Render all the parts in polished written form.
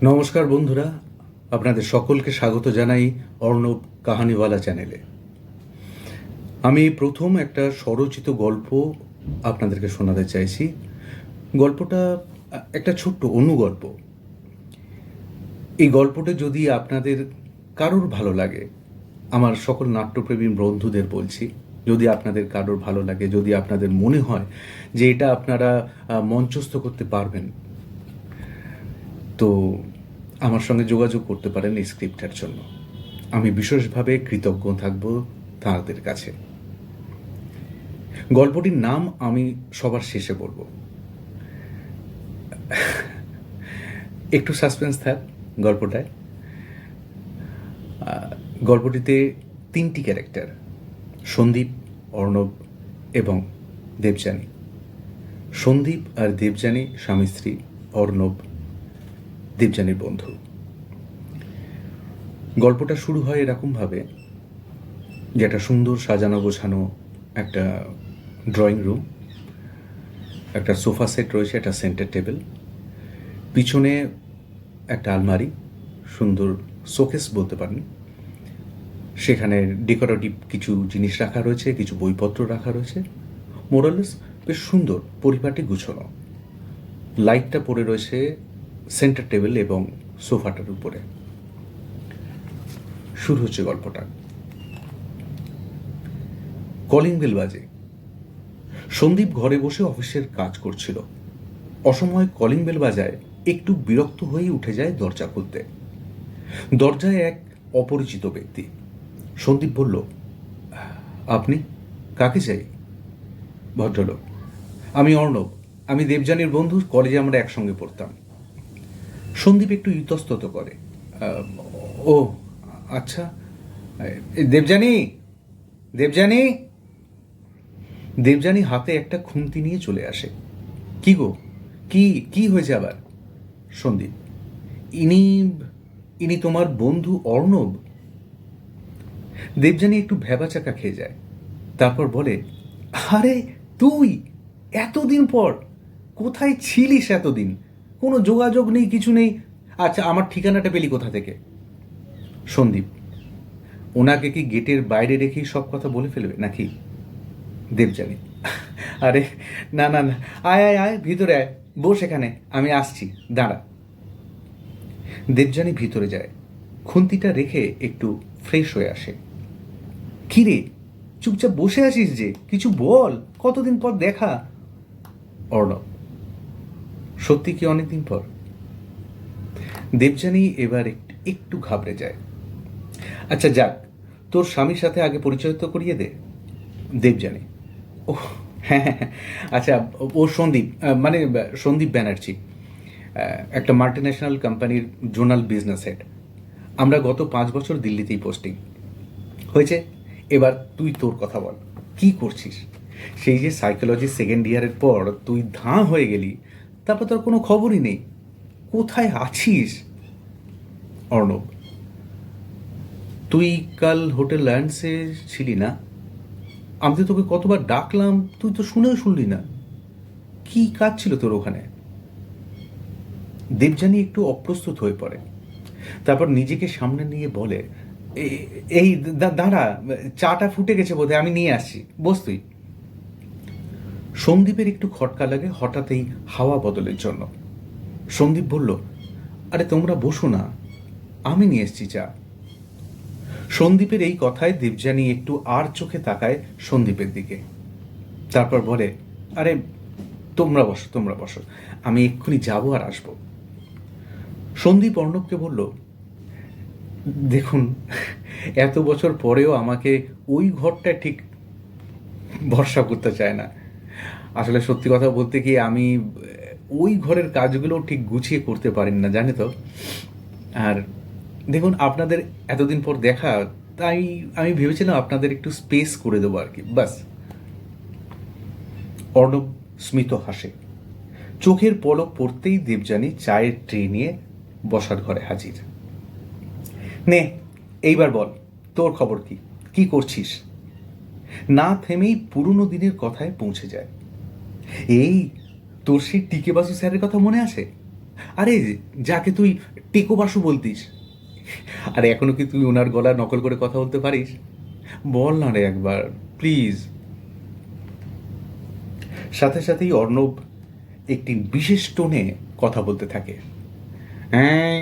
নমস্কার বন্ধুরা, আপনাদের সকলকে স্বাগত জানাই অর্ণব কাহানিওয়ালা চ্যানেলে। আমি প্রথম একটা স্বরচিত গল্প আপনাদেরকে শোনাতে চাইছি। গল্পটা একটা ছোট্ট অনুগল্প। এই গল্পটা যদি আপনাদের কারোর ভালো লাগে, আমার সকল নাট্যপ্রেমী বন্ধুদের বলছি, যদি আপনাদের কারোর ভালো লাগে, যদি আপনাদের মনে হয় যে এটা আপনারা মঞ্চস্থ করতে পারবেন, তো আমার সঙ্গে যোগাযোগ করতে পারেন এই স্ক্রিপ্টের জন্য। আমি বিশেষভাবে কৃতজ্ঞ থাকব তাঁদের কাছে। গল্পটির নাম আমি সবার শেষে বলবো। একটু সাসপেন্স থাক গল্পটায়। গল্পটিতে 3টি ক্যারেক্টার, সন্দীপ, অর্ণব এবং দেবযানী। সন্দীপ আর দেবযানী স্বামী স্ত্রী, অর্ণব দেবযানীর বন্ধু। গল্পটা শুরু হয় এরকমভাবে যে একটা সুন্দর সাজানো গোছানো একটা ড্রয়িং রুম, একটা সোফা সেট রয়েছে, একটা সেন্টার টেবিল, পিছনে একটা আলমারি, সুন্দর শোকেস বলতে পারেন। সেখানে ডেকোরেটিভ কিছু জিনিস রাখা রয়েছে, কিছু বইপত্র রাখা রয়েছে। মোরালেস বেশ সুন্দর পরিপাটি গুছানো। লাইটটা পড়ে রয়েছে সেন্টার টেবিল এবং সোফাটার উপরে। শুরু হচ্ছে গল্পটা। কলিং বেল বাজে। সন্দীপ ঘরে বসে অফিসের কাজ করছিল। অসময়ে কলিং বেল বাজায় একটু বিরক্ত হয়ে উঠে যায় দরজা খুলতে। দরজায় এক অপরিচিত ব্যক্তি। সন্দীপ বলল, আপনি? কাকে চাই? ভদ্রলোক, আমি অর্ণব, আমি দেবযানীর বন্ধু, কলেজে আমরা একসঙ্গে পড়তাম। সন্দীপ একটু ইতস্তত করে, ও আচ্ছা, দেবযানী, দেবযানী। দেবযানী হাতে একটা খুন্তি নিয়ে চলে আসে। কি গো, কি কি হয়েছে আবার? সন্দীপ, ইনি ইনি তোমার বন্ধু অর্ণব। দেবযানী একটু ভ্যাবাচাকা খেয়ে যায়, তারপর বলে, আরে তুই, এতদিন পর! কোথায় ছিলিস এতদিন? কোনো যোগাযোগ নেই, কিছু নেই। আচ্ছা, আমার ঠিকানাটা পেলি কোথা থেকে? সন্দীপ, ওনাকে কি গেটের বাইরে রেখেই সব কথা বলে ফেলবে নাকি? দেবযানী, আরে না না না, আয় আয় আয়, ভিতরে আয়, বস এখানে, আমি আসছি, দাঁড়া। দেবযানী ভিতরে যায়, খুন্তিটা রেখে একটু ফ্রেশ হয়ে আসে। কি রে, চুপচাপ বসে আছিস যে, কিছু বল, কতদিন পর দেখা। অর্ণব, সত্যি কি অনেকদিন পর? দেবযানী এবার একটু ঘাবড়ে যায়। আচ্ছা যাক, তোর স্বামীর সাথে আগে পরিচয় তো করিয়ে দে। দেবযানী, ও হ্যাঁ হ্যাঁ হ্যাঁ, আচ্ছা, ও সন্দীপ, মানে সন্দীপ ব্যানার্জি, একটা মাল্টিন্যাশনাল কোম্পানির জোনাল বিজনেস হেড। আমরা গত 5 বছর দিল্লিতেই পোস্টিং হয়েছে। এবার তুই তোর কথা বল, কি করছিস? সেই যে সাইকোলজি সেকেন্ড ইয়ারের পর তুই ধাঁ হয়ে গেলি, তারপর তোর কোনো খবরই নেই, কোথায় আছিস? অর্ণব, তুই কাল হোটেল ল্যান্ডসে ছিলি না? আমি তো তোকে কতবার ডাকলাম, তুই তো শুনেও শুনলি না। কি কাজ ছিল তোর ওখানে? দেবযানী একটু অপ্রস্তুত হয়ে পড়ে, তারপর নিজেকে সামনে নিয়ে বলে, এই দাঁড়া, চাটা ফুটে গেছে বোধহয়, আমি নিয়ে আসছি, বস তুই। সন্দীপের একটু খটকা লাগে হঠাৎই হাওয়া বদলের জন্য। সন্দীপ বলল, আরে তোমরা বসো না, আমি নিয়ে এসছি চা। সন্দীপের এই কথায় দেবযানী একটু আর চোখে তাকায় সন্দীপের দিকে, তারপর বলে, আরে তোমরা বসো, তোমরা বসো, আমি এক্ষুনি যাবো আর আসবো। সন্দীপ অর্ণবকে বলল, দেখুন, এত বছর পরেও আমাকে ওই ঘরটা ঠিক ভরসা করতে চায় না। আসলে সত্যি কথা বলতে কি, আমি ওই ঘরের কাজগুলো ঠিক গুছিয়ে করতে পারি না, জানে তো। আর দেখুন, আপনাদের এতদিন পর দেখা, তাই আমি ভেবেছিলাম আপনাদের একটু স্পেস করে দেবো আর কি, বাস। অর্ণব স্মিত হাসে। চোখের পলক পড়তেই দেবযানী চায়ের ট্রে নিয়ে বসার ঘরে হাজির। নে, এইবার বল, তোর খবর কি, কি করছিস? না থেমেই পুরনো দিনের কথায় পৌঁছে যায়। এই, তোর সেই টিকে বাসু স্যারের কথা মনে আছে? আরে যাকে তুই টেকো বাসু বলতিস, আরে এখনো কি তুই ওনার গলা নকল করে কথা বলতে পারিস? বল না রে একবার, প্লিজ। সাথে সাথেই অর্ণব একটি বিশেষ টোনে কথা বলতে থাকে। হ্যাঁ,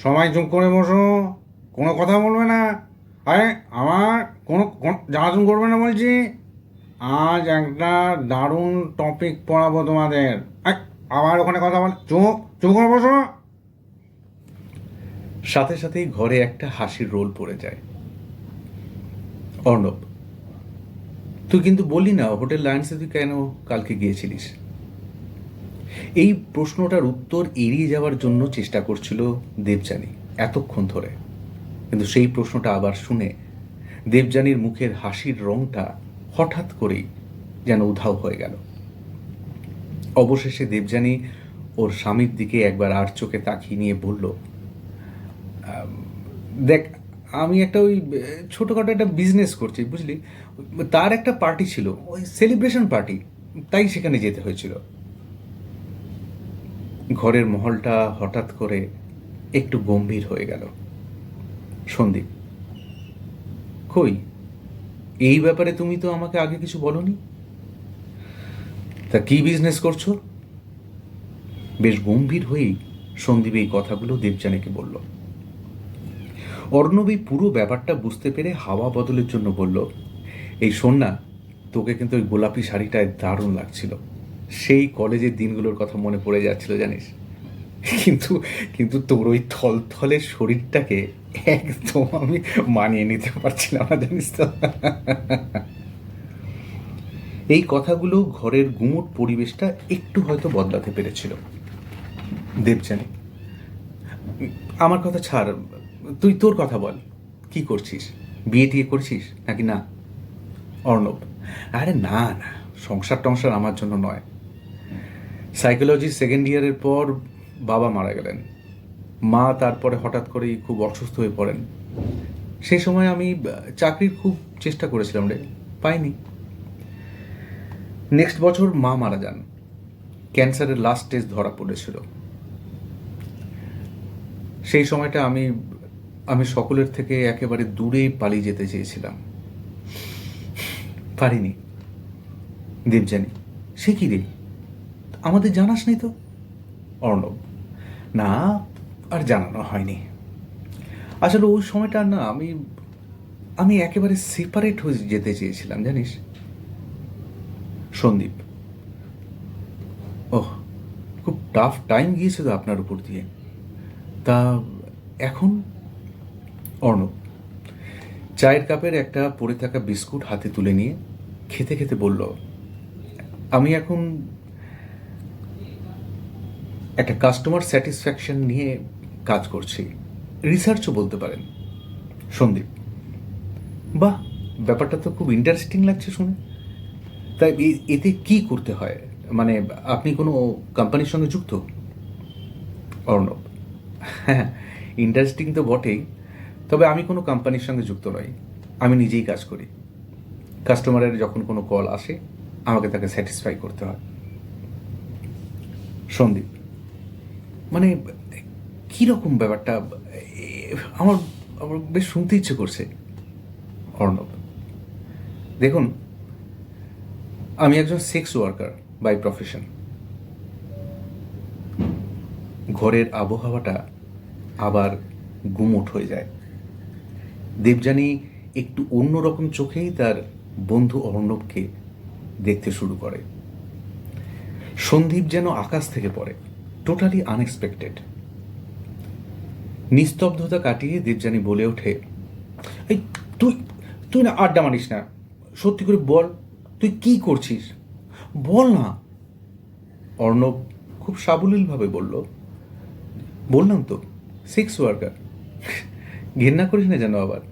সবাই চুপ করে বসো, কোনো কথা বলবে না। আরে আমার জ্বালাতন করবে না বলছি। আজ একটা দারুণ টপিক পড়াবো তোমাদের। আবার ওখানে কথা বল, চুপ চুপ করে বসো। সাথে সাথেই ঘরে একটা হাসির রোল পড়ে যায়। অর্ণব, তুই কিন্তু বললি না হোটেল লায়ন্সে তুই কেন কালকে গিয়েছিলিস? এই প্রশ্নটার উত্তর এড়িয়ে যাওয়ার জন্য চেষ্টা করছিল দেবযানী এতক্ষণ ধরে, কিন্তু সেই প্রশ্নটা আবার শুনে দেবযানীর মুখের হাসির রংটা হঠাৎ করেই যেন উধাও হয়ে গেল। অবশেষে দেবযানী ওর স্বামীর দিকে একবার আর চোখে তাকিয়ে নিয়ে বলল, দেখ, আমি একটা ওই ছোটোখাটো একটা বিজনেস করছি বুঝলি, তার একটা পার্টি ছিল, ওই সেলিব্রেশন পার্টি, তাই সেখানে যেতে হয়েছিল। ঘরের মহলটা হঠাৎ করে একটু গম্ভীর হয়ে গেল। সন্দীপ, কই, এই ব্যাপারে তুমি তো আমাকে আগে কিছু বলনি। তা কি বিজনেস করছো? বেশ গম্ভীর হয়েই সন্দীপ এই কথাগুলো দেবযানীকে বলল। অর্ণব এই পুরো ব্যাপারটা বুঝতে পেরে হাওয়া বদলের জন্য বলল, এই শোন না, তোকে কিন্তু ওই গোলাপি শাড়িটায় দারুণ লাগছিল। সেই কলেজের দিনগুলোর কথা মনে পড়ে যাচ্ছিল জানিস। কিন্তু কিন্তু তোর ওই থলথলে শরীরটাকে একদম আমি মানিয়ে নিতে পারছিলাম না জানিস তো। এই কথাগুলো ঘরের গুমোট পরিবেশটা একটু হয়তো বদলাতে পেরেছিল। দেবযানী, আমার কথা ছাড়, তুই তোর কথা বল, কি করছিস? বিয়ে টিয়ে করছিস নাকি না? অর্ণব, আরে না না, সংসার টংসার আমার জন্য নয়। সাইকোলজি সেকেন্ড ইয়ারের পর বাবা মারা গেলেন, মা তারপরে হঠাৎ করেই খুব অসুস্থ হয়ে পড়েন। সেই সময় আমি চাকরির খুব চেষ্টা করেছিলাম রে, পাইনি। নেক্সট বছর মা মারা যান, ক্যান্সারের লাস্ট স্টেজ ধরা পড়েছিল। সেই সময়টা আমি আমি সকলের থেকে একেবারে দূরে পালিয়ে যেতে চেয়েছিলাম, পারিনি। দেবযানী, সে কি রে, আমাদের জানাস নাই তো? অর্ণব, না, আর জানানো হয়নি। আসলে ওই সময়টা না আমি আমি একেবারে সেপারেট হয়ে যেতে চেয়েছিলাম জানিস। সন্দীপ, ওহ, খুব টাফ টাইম গিয়েছে তো আপনার উপর দিয়ে। তা এখন? অর্ণব চায়ের কাপের একটা পড়ে থাকা বিস্কুট হাতে তুলে নিয়ে খেতে খেতে বলল, আমি এখন একটা কাস্টমার স্যাটিসফ্যাকশন নিয়ে কাজ করছি, রিসার্চও বলতে পারেন। সন্দীপ, বাহ, ব্যাপারটা তো খুব ইন্টারেস্টিং লাগছে শুনে। তাই এতে কি করতে হয়, মানে আপনি কোনো কোম্পানির সঙ্গে যুক্ত? অর্ণব, হ্যাঁ, ইন্টারেস্টিং তো বটেই, তবে আমি কোনো কোম্পানির সঙ্গে যুক্ত নই, আমি নিজেই কাজ করি। কাস্টমারের যখন কোনো কল আসে আমাকে তাকে স্যাটিসফাই করতে হয়। সন্দীপ, মানে কীরকম ব্যাপারটা, আমার আমার বেশ শুনতে ইচ্ছে করছে। অর্ণব, দেখুন, আমি একজন সেক্স ওয়ার্কার বাই প্রফেশন। ঘরের আবহাওয়াটা আবার গুমোট হয়ে যায়। দেবযানী একটু অন্যরকম চোখেই তার বন্ধু অর্ণবকে দেখতে শুরু করে। সন্দীপ যেন আকাশ থেকে পড়ে, টোটালি আনএক্সপেক্টেড। নিস্তব্ধতা কাটিয়ে দেবযানী বলে ওঠে, এই তুই তুই না আড্ডা মারিস না, সত্যি করে বল, তুই কি করছিস, বল না। অর্ণব খুব সাবলীলভাবে বলল, বললাম তো, সেক্স ওয়ার্কার। ঘেন্না করিস না যেন আবার,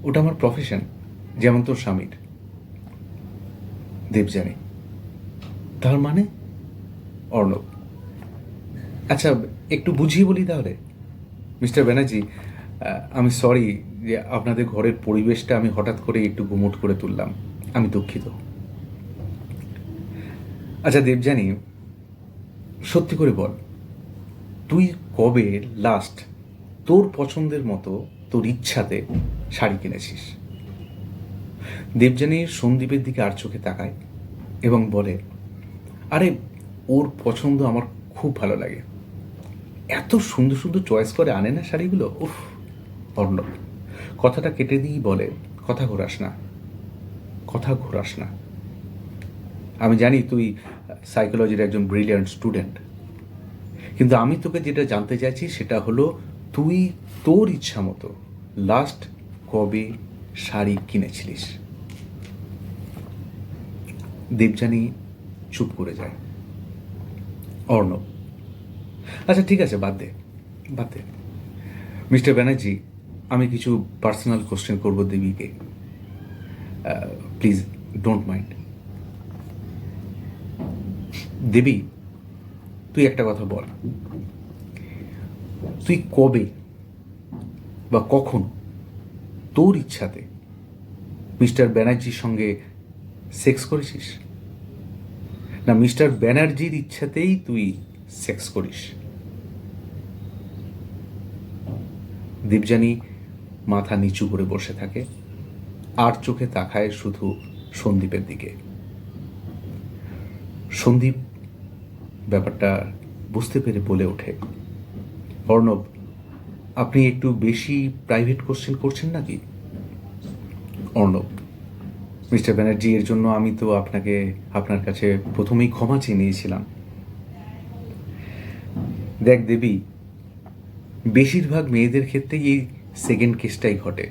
ওটা আমার প্রফেশন, যেমন তোর স্বামীর। দেবযানী, তার মানে? অর্ণব, আচ্ছা একটু বুঝিয়ে বলি তাহলে। মিস্টার ব্যানার্জি, আমি সরি যে আপনাদের ঘরের পরিবেশটা আমি হঠাৎ করে একটু গুমোট করে তুললাম, আমি দুঃখিত। আচ্ছা দেবযানী, সত্যি করে বল, তুই কবে লাস্ট তোর পছন্দের মতো তোর ইচ্ছাতে শাড়ি কিনেছিস? দেবযানী সন্দীপের দিকে আর চোখে তাকায় এবং বলে, আরে ওর পছন্দ আমার খুব ভালো লাগে, এত সুন্দর সুন্দর চয়েস করে আনে না শাড়িগুলো। উফ! অর্ণব কথাটা কেটে দিয়েই বলে, কথা ঘোরাস না, কথা ঘোরাস না। আমি জানি তুই সাইকোলজির একজন ব্রিলিয়ান্ট স্টুডেন্ট, কিন্তু আমি তোকে যেটা জানতে চাইছি সেটা হলো, তুই তোর ইচ্ছা মতো লাস্ট কবে শাড়ি কিনেছিলিস? দেবযানী চুপ করে যায়। অর্ণব, আচ্ছা ঠিক আছে, বাদ দে বাদ দে। মিস্টার ব্যানার্জি, আমি কিছু পার্সোনাল কোশ্চেন করবো দেবীকে, প্লিজ ডোন্ট মাইন্ড। দেবী, তুই একটা কথা বল, তুই কবে বা কখন তোর ইচ্ছাতে মিস্টার ব্যানার্জির সঙ্গে সেক্স করেছিস, না মিস্টার ব্যানার্জির ইচ্ছাতেই তুই সেক্স করিস? দেবযানী মাথা নিচু করে বসে থাকে, আর চোখে তাকায় শুধু সন্দীপের দিকে। সন্দীপ ব্যাপারটা বুঝতে পেরে বলে ওঠে, অর্ণব, আপনি একটু বেশি প্রাইভেট কোশ্চেন করছেন নাকি? অর্ণব, মিস্টার ব্যানার্জি, এর জন্য আমি তো আপনার কাছে প্রথমেই ক্ষমা চেয়ে নিয়েছিলাম। দেখ দেবী, বেশিরভাগ মেয়েদের ক্ষেত্রেই এই সেকেন্ড কেসটাই ঘটে।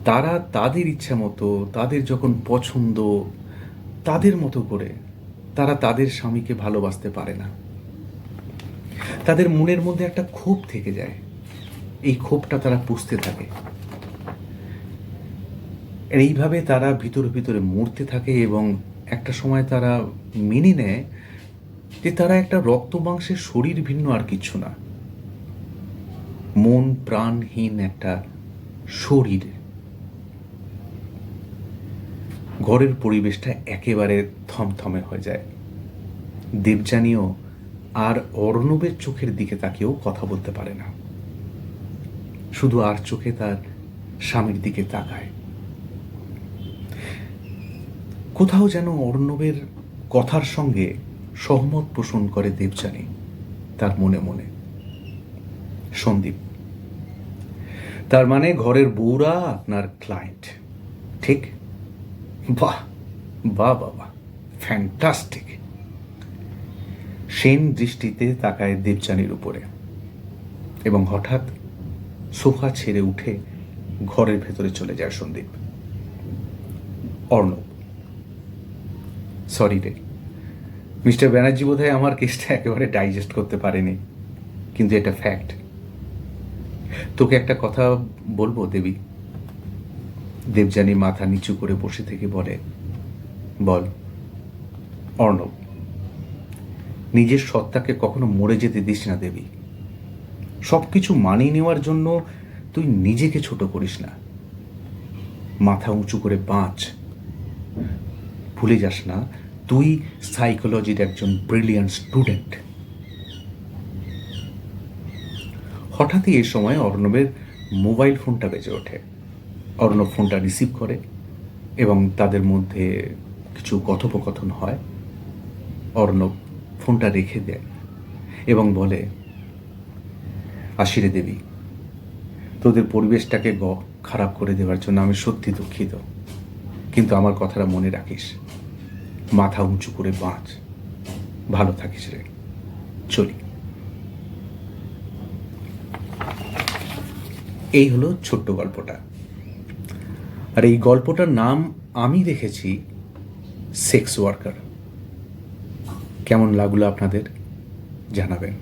তারা তাদের ইচ্ছা মতো, তাদের যখন পছন্দ, তাদের মতো করে তারা তাদের স্বামীকে ভালোবাসতে পারে না। তাদের মনের মধ্যে একটা ক্ষোভ থেকে যায়, এই ক্ষোভটা তারা পুষতে থাকে, এইভাবে তারা ভিতরে ভিতরে মরতে থাকে এবং একটা সময় তারা মেনে নেয় যে তারা একটা রক্ত মাংসের শরীর ভিন্ন, আর কিচ্ছু না, মন প্রাণহীন একটা শরীর। ঘরের পরিবেশটা একেবারে থমথমে হয়ে যায়। দেবযানীও আর অর্ণবের চোখের দিকে তাকিয়েও কথা বলতে পারে না, শুধু আর চোখে তার স্বামীর দিকে তাকায়। কোথাও যেন অর্ণবের কথার সঙ্গে সহমত পোষণ করে দেবযানী তার মনে মনে। সন্দীপ, তার মানে ঘরের বউরা আপনার ক্লায়েন্ট, ঠিক? বাহ বাহ বাবা, ফ্যান্টাস্টিক। সেন দৃষ্টিতে তাকায় দেবযানীর উপরে এবং হঠাৎ সোফা ছেড়ে উঠে ঘরের ভেতরে চলে যায় সন্দীপ। অর্ণব, সরি রে, মিস্টার ব্যানার্জি বোধহয় আমার কেসটা একেবারে ডাইজেস্ট করতে পারেনি, কিন্তু এটা ফ্যাক্ট। তোকে একটা কথা বলবো দেবী। দেবযানী মাথা নিচু করে বসে থেকে বলে, বল। অর্ণব, নিজের সত্তাকে কখনো মরে যেতে দিস না দেবী। সবকিছু মানিয়ে নেওয়ার জন্য তুই নিজেকে ছোট করিস না, মাথা উঁচু করে বাঁচ। ভুলে যাস না, তুই সাইকোলজির একজন ব্রিলিয়ান্ট স্টুডেন্ট। হঠাৎই এ সময় অর্ণবের মোবাইল ফোনটা বেজে ওঠে। অর্ণব ফোনটা রিসিভ করে এবং তাদের মধ্যে কিছু কথোপকথন হয়। অর্ণব ফোনটা রেখে দেয় এবং বলে, আশিরে দেবী, তোদের পরিবেশটাকে খারাপ করে দেওয়ার জন্য আমি সত্যি দুঃখিত, কিন্তু আমার কথাটা মনে রাখিস, মাথা উঁচু করে বাঁচ, ভালো থাকিস রে, চলি। এই হলো ছোট্ট গল্পটা, আর এই গল্পটার নাম আমি রেখেছি সেক্স ওয়ার্কার। কেমন লাগলো আপনাদের জানাবেন।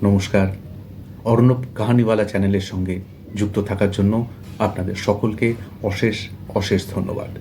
নমস্কার। অর্ণব কাহানিওয়ালা চ্যানেলের সঙ্গে যুক্ত থাকার জন্য আপনাদের সকলকে অশেষ অশেষ ধন্যবাদ।